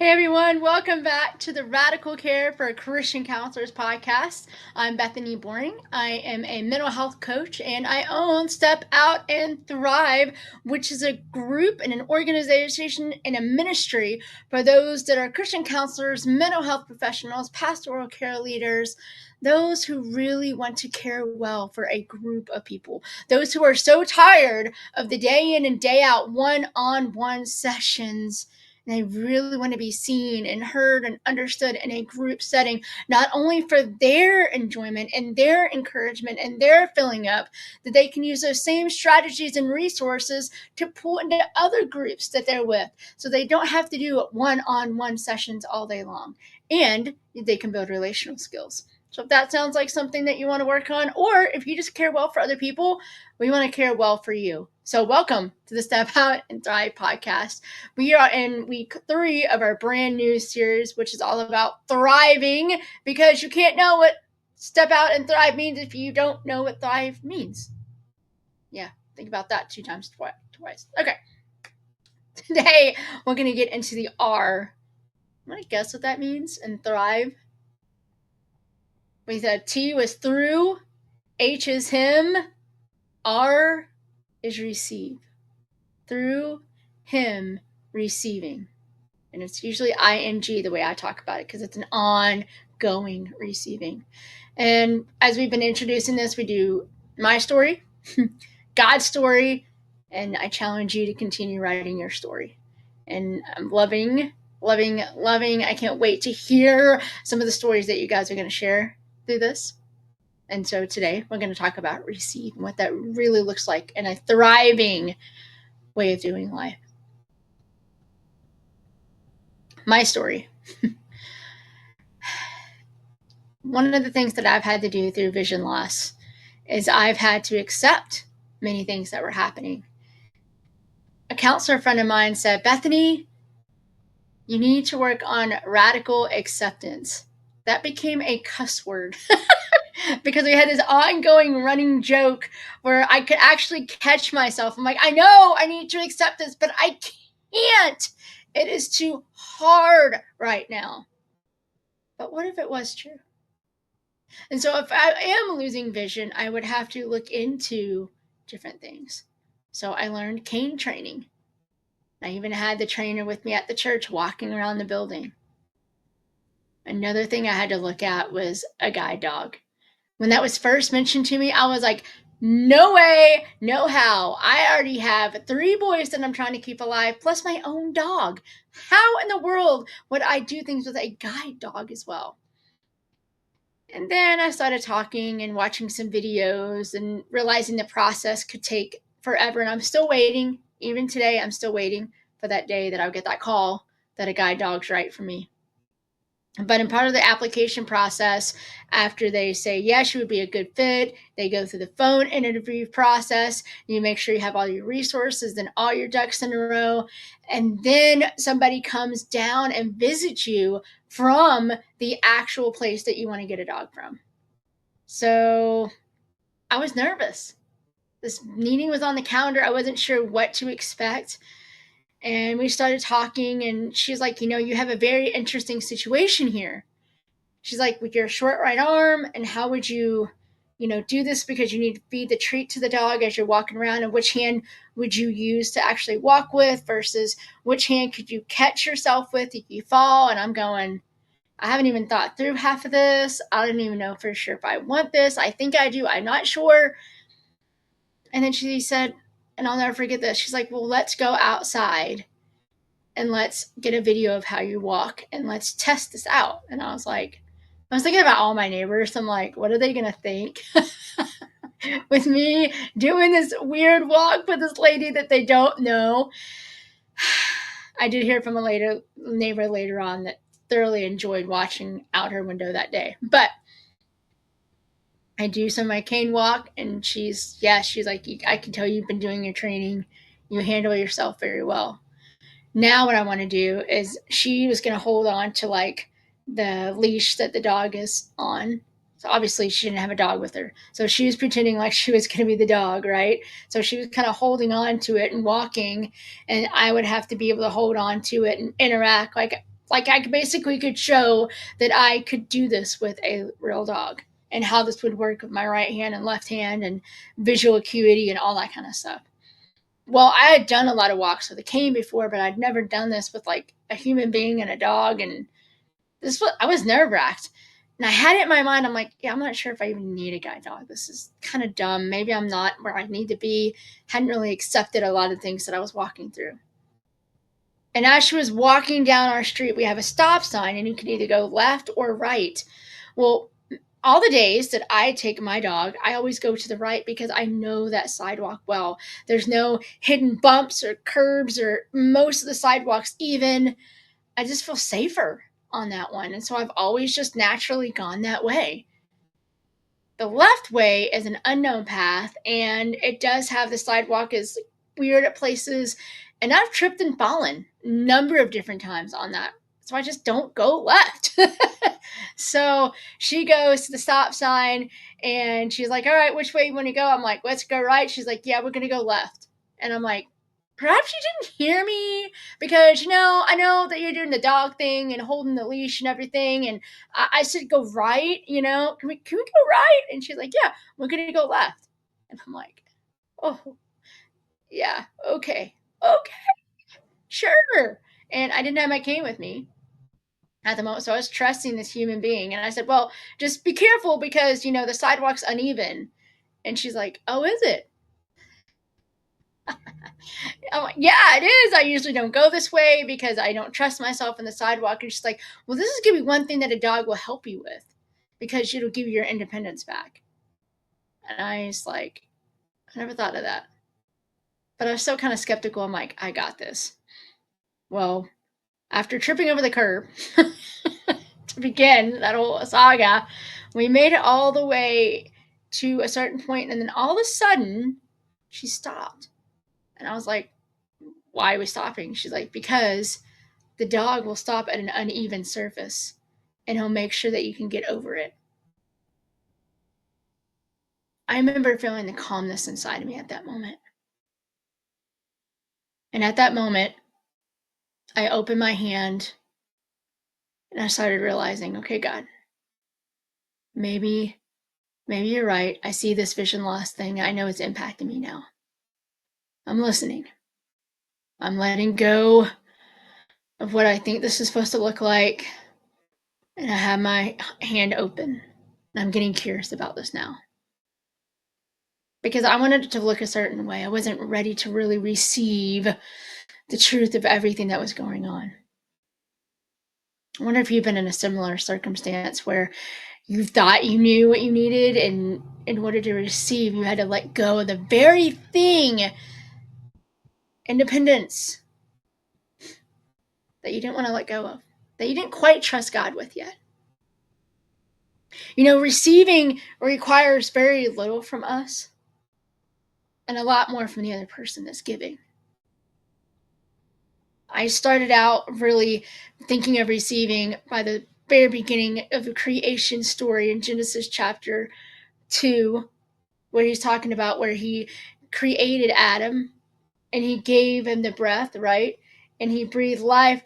Hey everyone, welcome back to the Radical Care for Christian Counselors podcast. I'm Bethany Boring. I am a mental health coach and I own Step Out and Thrive, which is a group and an organization and a ministry for those that are Christian counselors, mental health professionals, pastoral care leaders, those who really want to care well for a group of people, those who are so tired of the day in and day out one-on-one sessions. And they really want to be seen and heard and understood in a group setting, not only for their enjoyment and their encouragement and their filling up, that they can use those same strategies and resources to pull into other groups that they're with. So they don't have to do one-on-one sessions all day long. And they can build relational skills. So if that sounds like something that you want to work on, or if you just care well for other people, we want to care well for you. So welcome to the Step Out and Thrive podcast. We are in week 3 of our brand new series, which is all about thriving, because you can't know what Step Out and Thrive means if you don't know what thrive means. Yeah, think about that 2 times twice. Okay. Today, we're going to get into the R. I'm going to guess what that means in thrive. We said T was through, H is him, R is receive. Through him receiving. And it's usually ing the way I talk about it, because it's an ongoing receiving. And as we've been introducing this, we do my story, God's story, and I challenge you to continue writing your story. And I'm loving. I can't wait to hear some of the stories that you guys are going to share through this. And so today we're going to talk about receive and what that really looks like in a thriving way of doing life. My story. One of the things that I've had to do through vision loss is I've had to accept many things that were happening. A counselor friend of mine said, Bethany, you need to work on radical acceptance. That became a cuss word because we had this ongoing running joke where I could actually catch myself. I'm like, I know I need to accept this, but I can't. It is too hard right now. But what if it was true? And so if I am losing vision, I would have to look into different things. So I learned cane training. I even had the trainer with me at the church walking around the building. Another thing I had to look at was a guide dog. When that was first mentioned to me, I was like, no way, no how. I already have 3 boys that I'm trying to keep alive, plus my own dog. How in the world would I do things with a guide dog as well? And then I started talking and watching some videos and realizing the process could take forever. And I'm still waiting. Even today, I'm still waiting for that day that I'll get that call that a guide dog's right for me. But in part of the application process, after they say, yes, you would be a good fit, they go through the phone interview process. You make sure you have all your resources and all your ducks in a row. And then somebody comes down and visits you from the actual place that you want to get a dog from. So I was nervous. This meeting was on the calendar. I wasn't sure what to expect. And we started talking, and she's like, you have a very interesting situation here. She's like, with your short right arm, and how would you, do this, because you need to feed the treat to the dog as you're walking around, and which hand would you use to actually walk with versus which hand could you catch yourself with if you fall? And I'm going, I haven't even thought through half of this. I don't even know for sure if I want this. I think I do. I'm not sure. And then she said, and I'll never forget this, she's like, well, let's go outside and let's get a video of how you walk and let's test this out. And I was thinking about all my neighbors. I'm like, what are they going to think with me doing this weird walk with this lady that they don't know? I did hear from a neighbor later on that thoroughly enjoyed watching out her window that day. But I do some of my cane walk, and she's like, I can tell you've been doing your training. You handle yourself very well. Now what I want to do is, she was going to hold on to like the leash that the dog is on. So obviously she didn't have a dog with her. So she was pretending like she was going to be the dog, right? So she was kind of holding on to it and walking, and I would have to be able to hold on to it and interact. Like, Like I basically could show that I could do this with a real dog and how this would work with my right hand and left hand and visual acuity and all that kind of stuff. Well, I had done a lot of walks with a cane before, but I'd never done this with like a human being and a dog. And this was, I was nerve wracked. And I had it in my mind. I'm like, yeah, I'm not sure if I even need a guide dog. This is kind of dumb. Maybe I'm not where I need to be. Hadn't really accepted a lot of things that I was walking through. And as she was walking down our street, we have a stop sign, and you can either go left or right. Well, all the days that I take my dog, I always go to the right because I know that sidewalk well. There's no hidden bumps or curbs or most of the sidewalks even. I just feel safer on that one. And so I've always just naturally gone that way. The left way is an unknown path, and it does have the sidewalk is weird at places, and I've tripped and fallen a number of different times on that. So I just don't go left. So she goes to the stop sign and she's like, all right, which way you want to go? I'm like, let's go right. She's like, yeah, we're going to go left. And I'm like, perhaps you didn't hear me because, I know that you're doing the dog thing and holding the leash and everything. And I said, go right, can we go right? And she's like, yeah, we're going to go left. And I'm like, oh, yeah, okay, sure. And I didn't have my cane with me at the moment. So I was trusting this human being. And I said, well, just be careful because, the sidewalk's uneven. And she's like, oh, is it? I'm like, yeah, it is. I usually don't go this way because I don't trust myself in the sidewalk. And she's like, well, this is going to be one thing that a dog will help you with because it'll give you your independence back. And I was like, I never thought of that. But I was still kind of skeptical. I'm like, I got this. Well, after tripping over the curb to begin that whole saga, we made it all the way to a certain point, and then all of a sudden, she stopped. And I was like, why are we stopping? She's like, because the dog will stop at an uneven surface and he'll make sure that you can get over it. I remember feeling the calmness inside of me at that moment. And at that moment, I opened my hand and I started realizing, okay, God, maybe you're right. I see this vision loss thing. I know it's impacting me now. I'm listening. I'm letting go of what I think this is supposed to look like. And I have my hand open. And I'm getting curious about this now. Because I wanted it to look a certain way. I wasn't ready to really receive the truth of everything that was going on. I wonder if you've been in a similar circumstance where you thought you knew what you needed, and in order to receive, you had to let go of the very thing, independence, that you didn't want to let go of, that you didn't quite trust God with yet. Receiving requires very little from us and a lot more from the other person that's giving. I started out really thinking of receiving by the very beginning of the creation story in Genesis chapter 2, where he's talking about where he created Adam and he gave him the breath, right? And he breathed life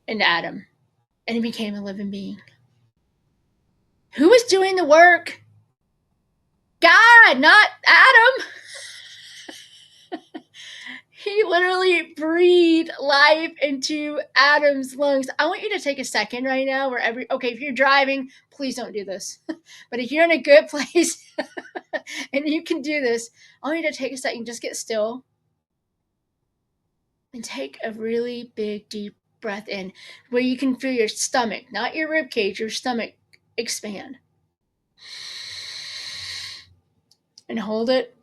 into Adam and he became a living being. Who was doing the work? God, not Adam. He literally breathed life into Adam's lungs. I want you to take a second right now okay, if you're driving, please don't do this. But if you're in a good place and you can do this, I want you to take a second, just get still and take a really big, deep breath in where you can feel your stomach, not your rib cage, your stomach expand. And hold it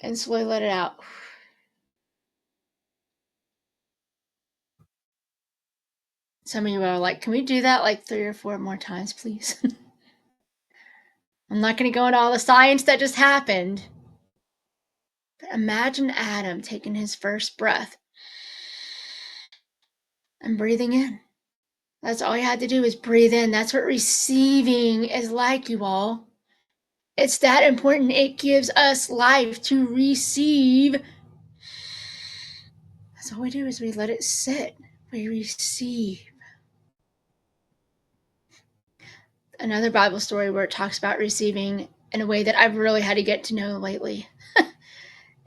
and slowly let it out. Some of you are like, can we do that like 3 or 4 more times, please? I'm not going to go into all the science that just happened. But imagine Adam taking his first breath and breathing in. That's all you had to do is breathe in. That's what receiving is like, you all. It's that important. It gives us life to receive. That's all we do is we let it sit. We receive. Another Bible story where it talks about receiving in a way that I've really had to get to know lately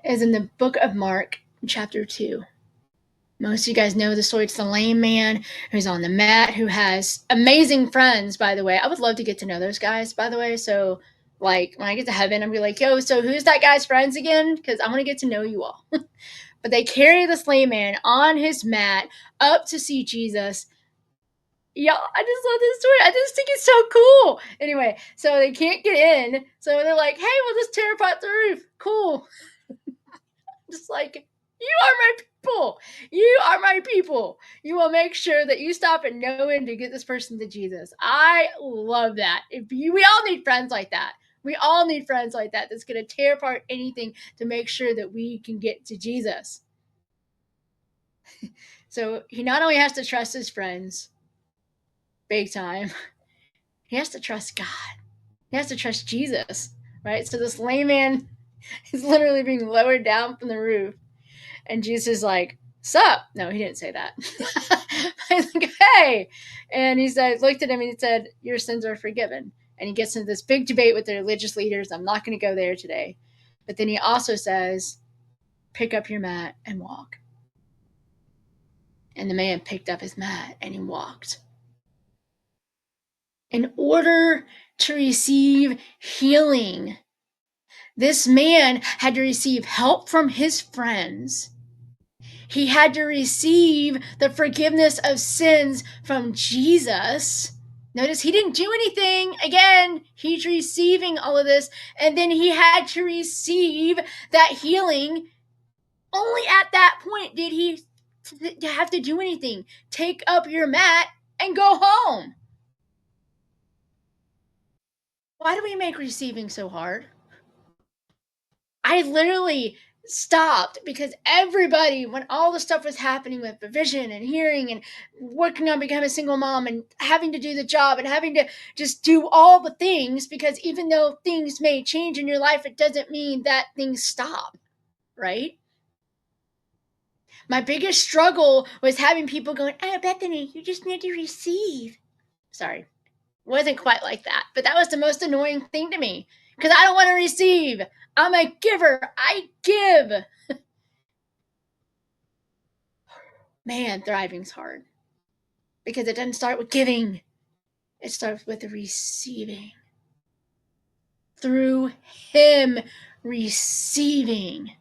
is in the book of Mark, chapter 2. Most of you guys know the story. It's the lame man who's on the mat, who has amazing friends, by the way. I would love to get to know those guys, by the way. So, like, when I get to heaven, I'm going to be like, yo, so who's that guy's friends again? Because I want to get to know you all. But they carry this lame man on his mat up to see Jesus. Yeah, I just love this story. I just think it's so cool. Anyway, so they can't get in. So they're like, hey, we'll just tear apart the roof. Cool. Just like, you are my people. You are my people. You will make sure that you stop at no end to get this person to Jesus. I love that. We all need friends like that. We all need friends like that that's going to tear apart anything to make sure that we can get to Jesus. So he not only has to trust his friends, big time, he has to trust God. He has to trust Jesus, right? So this layman is literally being lowered down from the roof. And Jesus is like, sup? No, he didn't say that. He's like, hey. And he said, looked at him and he said, your sins are forgiven. And he gets into this big debate with the religious leaders. I'm not going to go there today. But then he also says, pick up your mat and walk. And the man picked up his mat and he walked. In order to receive healing, this man had to receive help from his friends. He had to receive the forgiveness of sins from Jesus. Notice he didn't do anything. Again, he's receiving all of this. And then he had to receive that healing. Only at that point did he have to do anything. Take up your mat and go home. Why do we make receiving so hard? I literally stopped because everybody, when all the stuff was happening with the vision and hearing and working on becoming a single mom and having to do the job and having to just do all the things, because even though things may change in your life, it doesn't mean that things stop, right? My biggest struggle was having people going, oh, Bethany, you just need to receive. Sorry, wasn't quite like that, but that was the most annoying thing to me because I don't want to receive. I'm a giver. I give. Man, thriving's hard because it doesn't start with giving, it starts with receiving. Through Him receiving.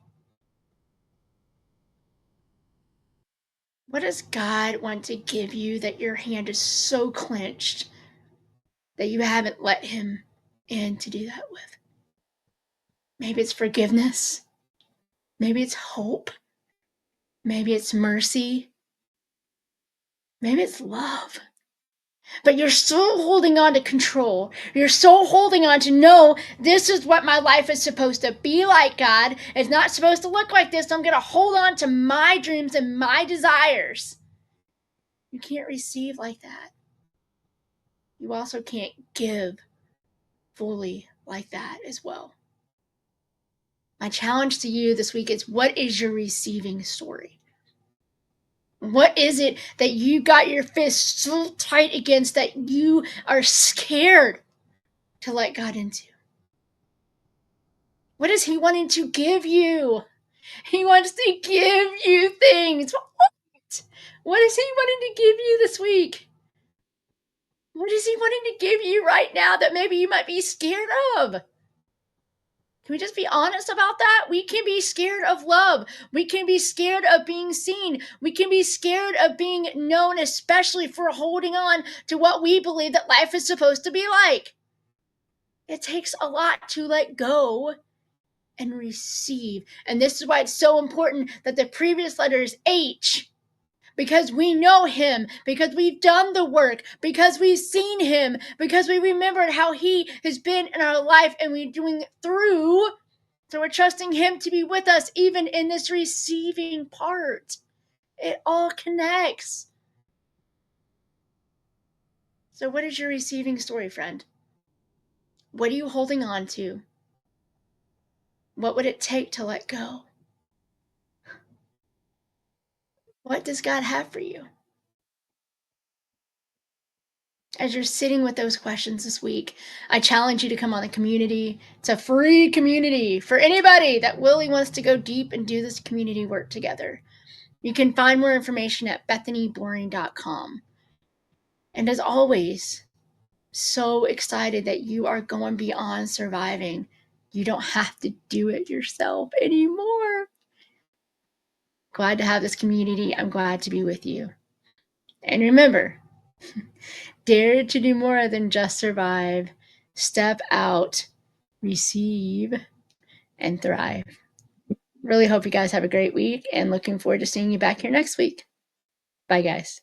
What does God want to give you that your hand is so clenched that you haven't let Him in to do that with? Maybe it's forgiveness. Maybe it's hope. Maybe it's mercy. Maybe it's love. But you're still holding on to control. You're still holding on to no, this is what my life is supposed to be like, God. It's not supposed to look like this. I'm going to hold on to my dreams and my desires. You can't receive like that. You also can't give fully like that as well. My challenge to you this week is, what is your receiving story? What is it that you got your fist so tight against that you are scared to let God into? What is He wanting to give you? He wants to give you things. What is He wanting to give you this week? What is He wanting to give you right now that maybe you might be scared of? Can we just be honest about that? We can be scared of love. We can be scared of being seen. We can be scared of being known, especially for holding on to what we believe that life is supposed to be like. It takes a lot to let go and receive. And this is why it's so important that the previous letter is H, because we know Him, because we've done the work, because we've seen Him, because we remembered how He has been in our life and we're doing it through. So we're trusting Him to be with us even in this receiving part. It all connects. So what is your receiving story, friend? What are you holding on to? What would it take to let go? What does God have for you? As you're sitting with those questions this week, I challenge you to come on the community. It's a free community for anybody that really wants to go deep and do this community work together. You can find more information at bethanyboring.com. And as always, so excited that you are going beyond surviving. You don't have to do it yourself anymore. Glad to have this community. I'm glad to be with you. And remember, dare to do more than just survive. Step out, receive, and thrive. Really hope you guys have a great week and looking forward to seeing you back here next week. Bye, guys.